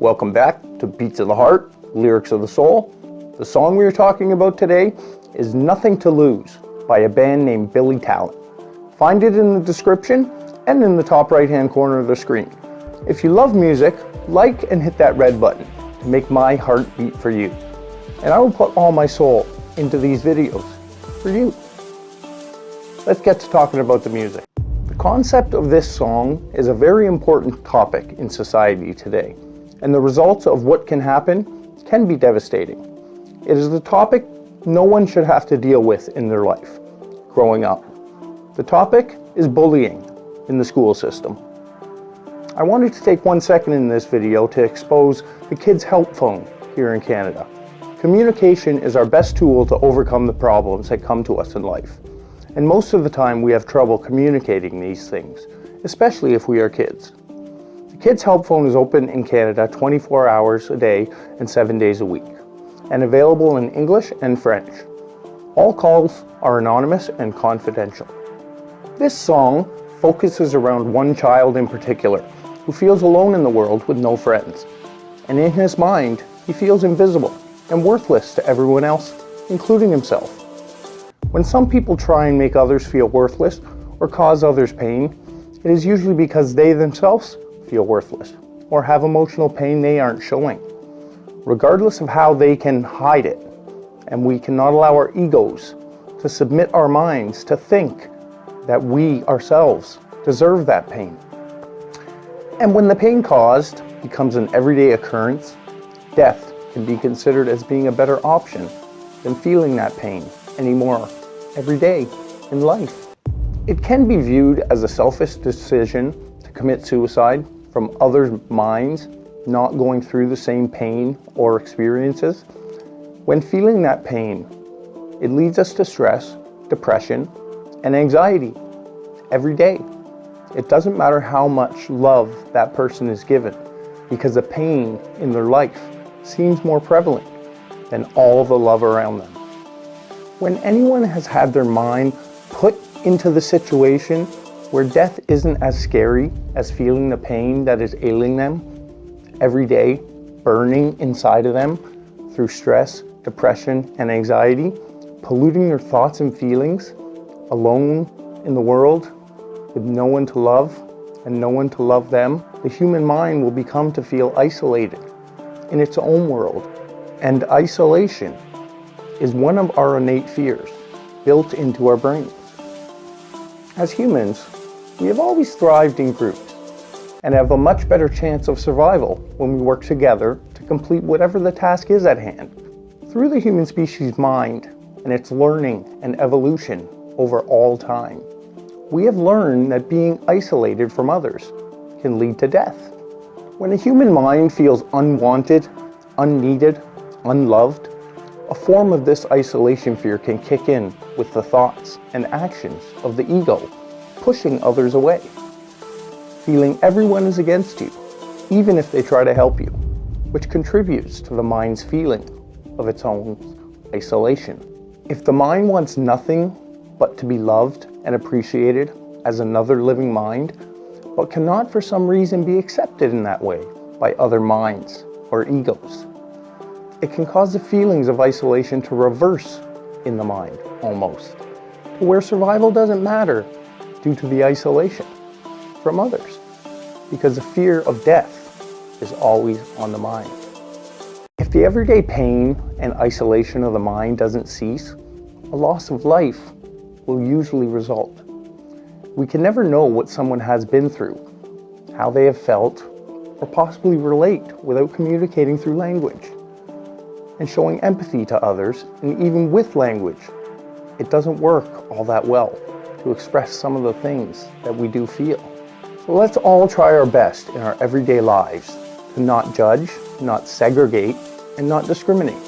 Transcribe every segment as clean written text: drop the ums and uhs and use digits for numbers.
Welcome back to Beats of the Heart, Lyrics of the Soul. The song we are talking about today is Nothing to Lose by a band named Billy Talent. Find it in the description and in the top right hand corner of the screen. If you love music, like and hit that red button to make my heart beat for you. And I will put all my soul into these videos for you. Let's get to talking about the music. The concept of this song is a very important topic in society today, and the results of what can happen can be devastating. It is the topic no one should have to deal with in their life growing up. The topic is bullying in the school system. I wanted to take 1 second in this video to expose the Kids Help Phone here in Canada. Communication is our best tool to overcome the problems that come to us in life. And most of the time we have trouble communicating these things, especially if we are kids. The Kids Help Phone is open in Canada 24 hours a day and 7 days a week, and available in English and French. All calls are anonymous and confidential. This song focuses around one child in particular who feels alone in the world with no friends. And in his mind, he feels invisible and worthless to everyone else, including himself. When some people try and make others feel worthless or cause others pain, it is usually because they themselves feel worthless or have emotional pain they aren't showing, regardless of how they can hide it. And we cannot allow our egos to submit our minds to think that we ourselves deserve that pain. And when the pain caused becomes an everyday occurrence, death can be considered as being a better option than feeling that pain anymore every day in life. It can be viewed as a selfish decision to commit suicide from others' minds not going through the same pain or experiences. When feeling that pain, it leads us to stress, depression, and anxiety every day. It doesn't matter how much love that person is given, because the pain in their life seems more prevalent than all the love around them. When anyone has had their mind put into the situation where death isn't as scary as feeling the pain that is ailing them every day, burning inside of them through stress, depression, and anxiety, polluting their thoughts and feelings, alone in the world with no one to love and no one to love them, the human mind will become to feel isolated in its own world. And isolation is one of our innate fears built into our brains. As humans, we have always thrived in groups and have a much better chance of survival when we work together to complete whatever the task is at hand. Through the human species mind and its learning and evolution over all time, we have learned that being isolated from others can lead to death. When a human mind feels unwanted, unneeded, unloved, a form of this isolation fear can kick in with the thoughts and actions of the ego, pushing others away, feeling everyone is against you, even if they try to help you, which contributes to the mind's feeling of its own isolation. If the mind wants nothing but to be loved and appreciated as another living mind, but cannot for some reason be accepted in that way by other minds or egos, it can cause the feelings of isolation to reverse in the mind, almost, to where survival doesn't matter due to the isolation from others, because the fear of death is always on the mind. If the everyday pain and isolation of the mind doesn't cease, a loss of life will usually result. We can never know what someone has been through, how they have felt, or possibly relate without communicating through language and showing empathy to others. And even with language, it doesn't work all that well to express some of the things that we do feel. So let's all try our best in our everyday lives to not judge, not segregate, and not discriminate.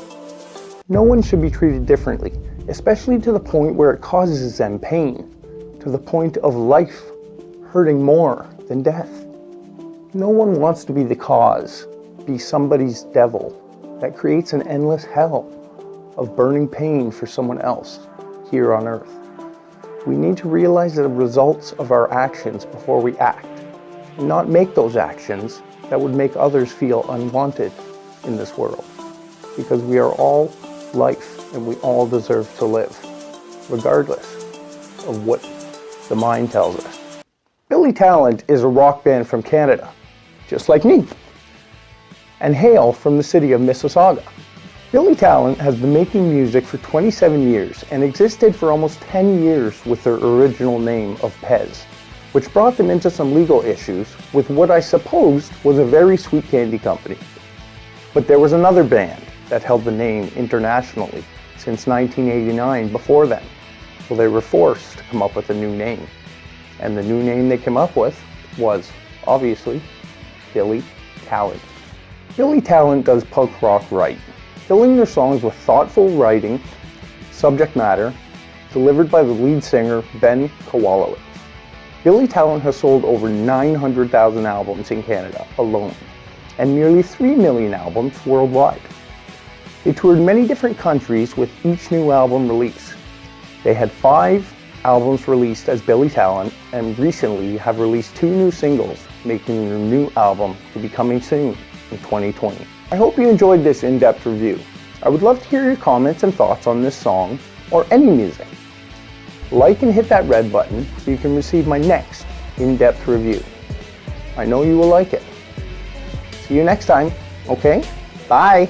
No one should be treated differently, especially to the point where it causes them pain, to the point of life hurting more than death. No one wants to be the cause, be somebody's devil that creates an endless hell of burning pain for someone else here on earth. We need to realize the results of our actions before we act, and not make those actions that would make others feel unwanted in this world. Because we are all life and we all deserve to live, regardless of what the mind tells us. Billy Talent is a rock band from Canada, just like me, and hail from the city of Mississauga. Billy Talent has been making music for 27 years and existed for almost 10 years with their original name of Pez, which brought them into some legal issues with what I supposed was a very sweet candy company. But there was another band that held the name internationally since 1989 before them, so they were forced to come up with a new name. And the new name they came up with was, obviously, Billy Talent. Billy Talent does punk rock right, filling their songs with thoughtful writing, subject matter, delivered by the lead singer Ben Kowalowitz. Billy Talent has sold over 900,000 albums in Canada alone, and nearly 3 million albums worldwide. They toured many different countries with each new album release. They had 5 albums released as Billy Talent, and recently have released 2 new singles, making their new album to be coming soon in 2020. I hope you enjoyed this in-depth review. I would love to hear your comments and thoughts on this song, or any music. Like and hit that red button so you can receive my next in-depth review. I know you will like it. See you next time, okay? Bye!